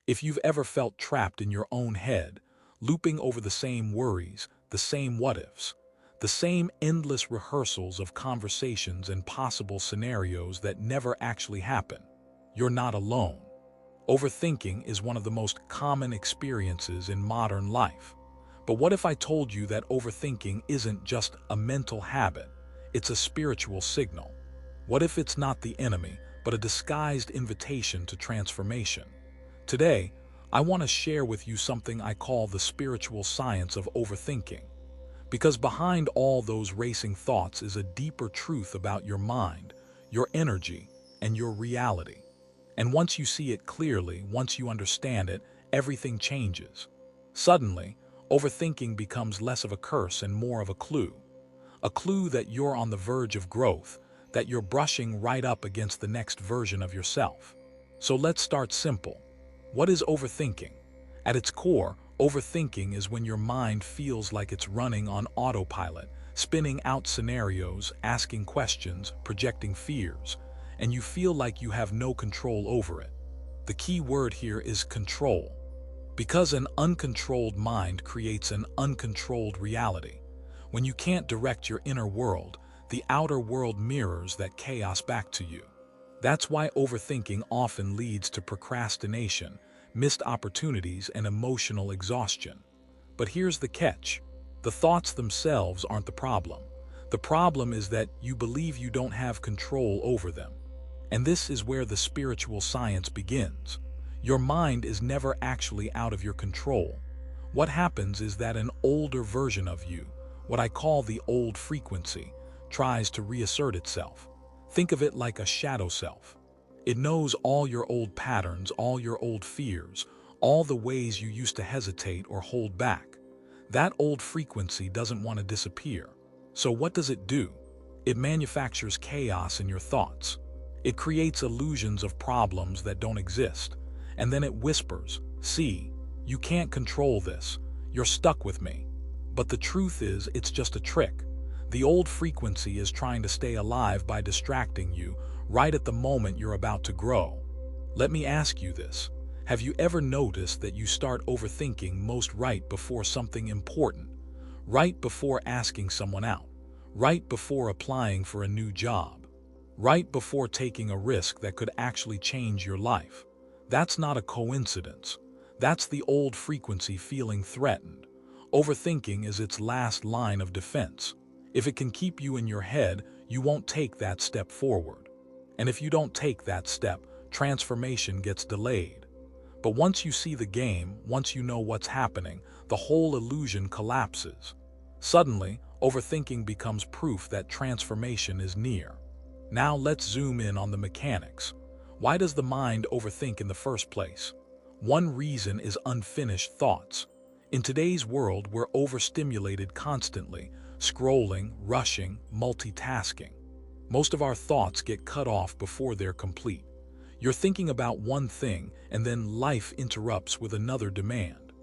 If you've ever felt trapped in your own head, looping over the same worries, the same what-ifs, the same endless rehearsals of conversations and possible scenarios that never actually happen, you're not alone. Overthinking is one of the most common experiences in modern life. But what if I told you that overthinking isn't just a mental habit, it's a spiritual signal? What if it's not the enemy, but a disguised invitation to transformation? Today, I want to share with you something I call the spiritual science of overthinking. Because behind all those racing thoughts is a deeper truth about your mind, your energy, and your reality. And once you see it clearly, once you understand it, everything changes. Suddenly, overthinking becomes less of a curse and more of a clue. A clue that you're on the verge of growth, that you're brushing right up against the next version of yourself. So let's start simple. What is overthinking? At its core, overthinking is when your mind feels like it's running on autopilot, spinning out scenarios, asking questions, projecting fears, and you feel like you have no control over it. The key word here is control. Because an uncontrolled mind creates an uncontrolled reality. When you can't direct your inner world, the outer world mirrors that chaos back to you. That's why overthinking often leads to procrastination, missed opportunities, and emotional exhaustion. But here's the catch. The thoughts themselves aren't the problem. The problem is that you believe you don't have control over them. And this is where the spiritual science begins. Your mind is never actually out of your control. What happens is that an older version of you, what I call the old frequency, tries to reassert itself. Think of it like a shadow self. It knows all your old patterns, all your old fears, all the ways you used to hesitate or hold back. That old frequency doesn't want to disappear. So what does it do? It manufactures chaos in your thoughts. It creates illusions of problems that don't exist. And then it whispers, "See, you can't control this. You're stuck with me." But the truth is, it's just a trick. The old frequency is trying to stay alive by distracting you right at the moment you're about to grow. Let me ask you this. Have you ever noticed that you start overthinking most right before something important? Right before asking someone out? Right before applying for a new job? Right before taking a risk that could actually change your life? That's not a coincidence. That's the old frequency feeling threatened. Overthinking is its last line of defense. If it can keep you in your head, you won't take that step forward. And if you don't take that step, transformation gets delayed. But once you see the game, once you know what's happening, the whole illusion collapses. Suddenly, overthinking becomes proof that transformation is near. Now let's zoom in on the mechanics. Why does the mind overthink in the first place? One reason is unfinished thoughts. In today's world, we're overstimulated constantly, scrolling, rushing, multitasking. Most of our thoughts get cut off before they're complete. You're thinking about one thing, and then life interrupts with another demand.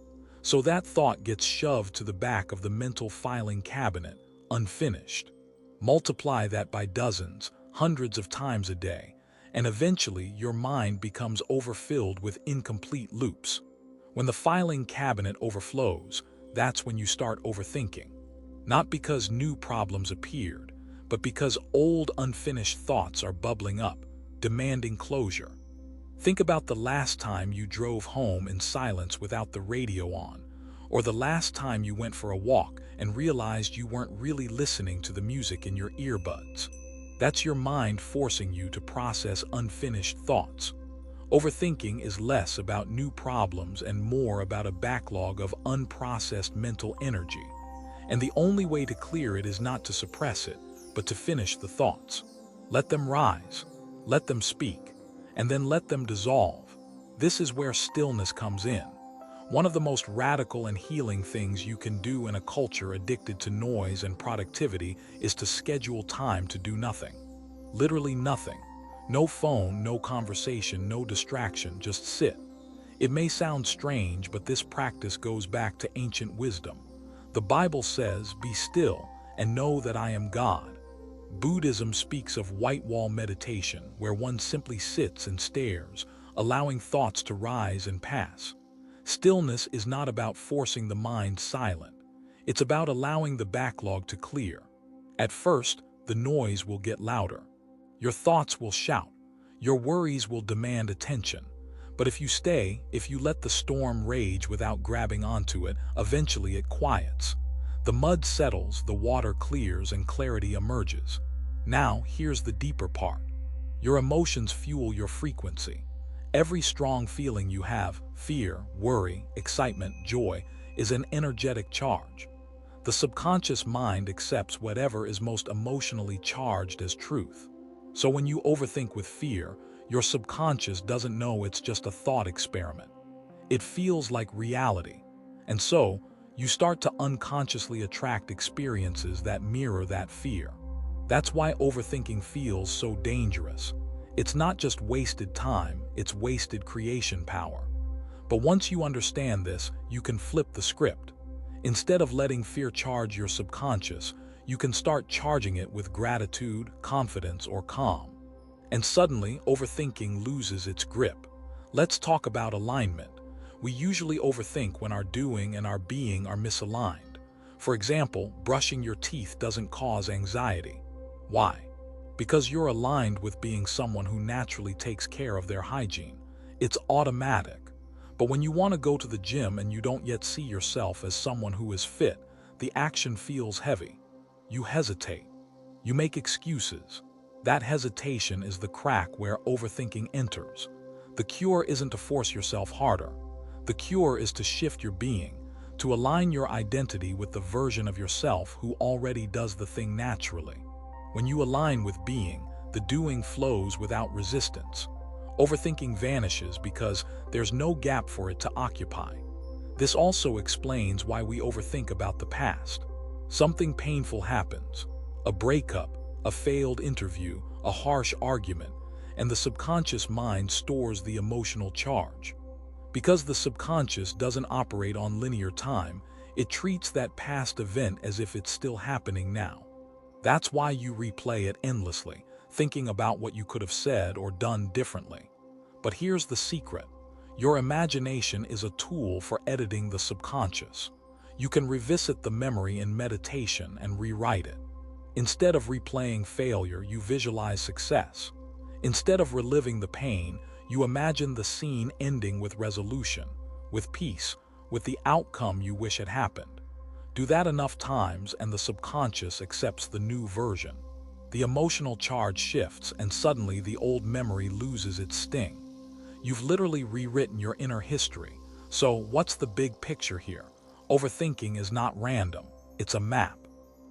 So that thought gets shoved to the back of the mental filing cabinet, unfinished. Multiply that by dozens, hundreds of times a day, and eventually your mind becomes overfilled with incomplete loops. When the filing cabinet overflows, that's when you start overthinking. Not because new problems appeared, but because old unfinished thoughts are bubbling up, demanding closure. Think about the last time you drove home in silence without the radio on, or the last time you went for a walk and realized you weren't really listening to the music in your earbuds. That's your mind forcing you to process unfinished thoughts. Overthinking is less about new problems and more about a backlog of unprocessed mental energy. And the only way to clear it is not to suppress it, but to finish the thoughts. Let them rise, let them speak, and then let them dissolve. This is where stillness comes in. One of the most radical and healing things you can do in a culture addicted to noise and productivity is to schedule time to do nothing. Literally nothing. No phone, no conversation, no distraction, just sit. It may sound strange, but this practice goes back to ancient wisdom. The Bible says, "Be still and know that I am God." Buddhism speaks of white wall meditation, where one simply sits and stares, allowing thoughts to rise and pass. Stillness is not about forcing the mind silent. It's about allowing the backlog to clear. At first, the noise will get louder. Your thoughts will shout. Your worries will demand attention. But if you let the storm rage without grabbing onto it, eventually it quiets. The mud settles, the water clears, and clarity emerges. Now, here's the deeper part. Your emotions fuel your frequency. Every strong feeling you have, fear, worry, excitement, joy, is an energetic charge. The subconscious mind accepts whatever is most emotionally charged as truth. So when you overthink with fear, your subconscious doesn't know it's just a thought experiment. It feels like reality. And so, you start to unconsciously attract experiences that mirror that fear. That's why overthinking feels so dangerous. It's not just wasted time, it's wasted creation power. But once you understand this, you can flip the script. Instead of letting fear charge your subconscious, you can start charging it with gratitude, confidence, or calm. And suddenly, overthinking loses its grip. Let's talk about alignment. We usually overthink when our doing and our being are misaligned. For example, brushing your teeth doesn't cause anxiety. Why? Because you're aligned with being someone who naturally takes care of their hygiene. It's automatic. But when you want to go to the gym and you don't yet see yourself as someone who is fit, the action feels heavy. You hesitate. You make excuses. That hesitation is the crack where overthinking enters. The cure isn't to force yourself harder. The cure is to shift your being, to align your identity with the version of yourself who already does the thing naturally. When you align with being, the doing flows without resistance. Overthinking vanishes because there's no gap for it to occupy. This also explains why we overthink about the past. Something painful happens, a breakup, a failed interview, a harsh argument, and the subconscious mind stores the emotional charge. Because the subconscious doesn't operate on linear time, it treats that past event as if it's still happening now. That's why you replay it endlessly, thinking about what you could have said or done differently. But here's the secret. Your imagination is a tool for editing the subconscious. You can revisit the memory in meditation and rewrite it. Instead of replaying failure, you visualize success. Instead of reliving the pain, you imagine the scene ending with resolution, with peace, with the outcome you wish had happened. Do that enough times and the subconscious accepts the new version. The emotional charge shifts and suddenly the old memory loses its sting. You've literally rewritten your inner history. So what's the big picture here? Overthinking is not random, it's a map.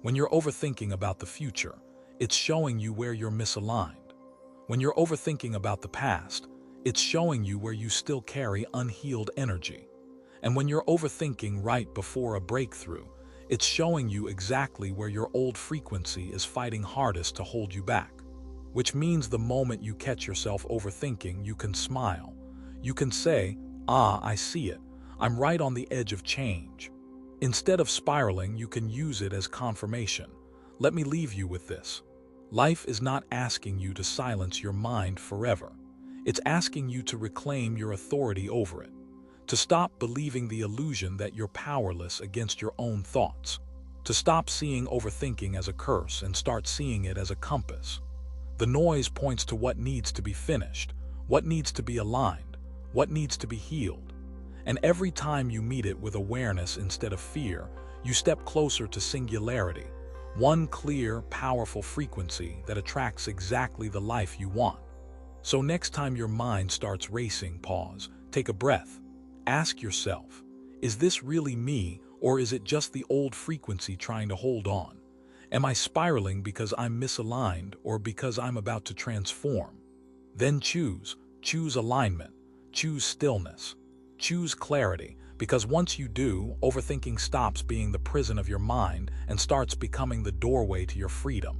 When you're overthinking about the future, it's showing you where you're misaligned. When you're overthinking about the past, it's showing you where you still carry unhealed energy. And when you're overthinking right before a breakthrough, it's showing you exactly where your old frequency is fighting hardest to hold you back. Which means the moment you catch yourself overthinking, you can smile. You can say, I see it. I'm right on the edge of change. Instead of spiraling, you can use it as confirmation. Let me leave you with this. Life is not asking you to silence your mind forever. It's asking you to reclaim your authority over it. To stop believing the illusion that you're powerless against your own thoughts. To stop seeing overthinking as a curse and start seeing it as a compass. The noise points to what needs to be finished, what needs to be aligned, what needs to be healed. And every time you meet it with awareness instead of fear, you step closer to singularity, one clear, powerful frequency that attracts exactly the life you want. So next time your mind starts racing, pause, take a breath. Ask yourself, is this really me, or is it just the old frequency trying to hold on? Am I spiraling because I'm misaligned or because I'm about to transform? Then choose alignment, choose stillness, choose clarity, because once you do, overthinking stops being the prison of your mind and starts becoming the doorway to your freedom.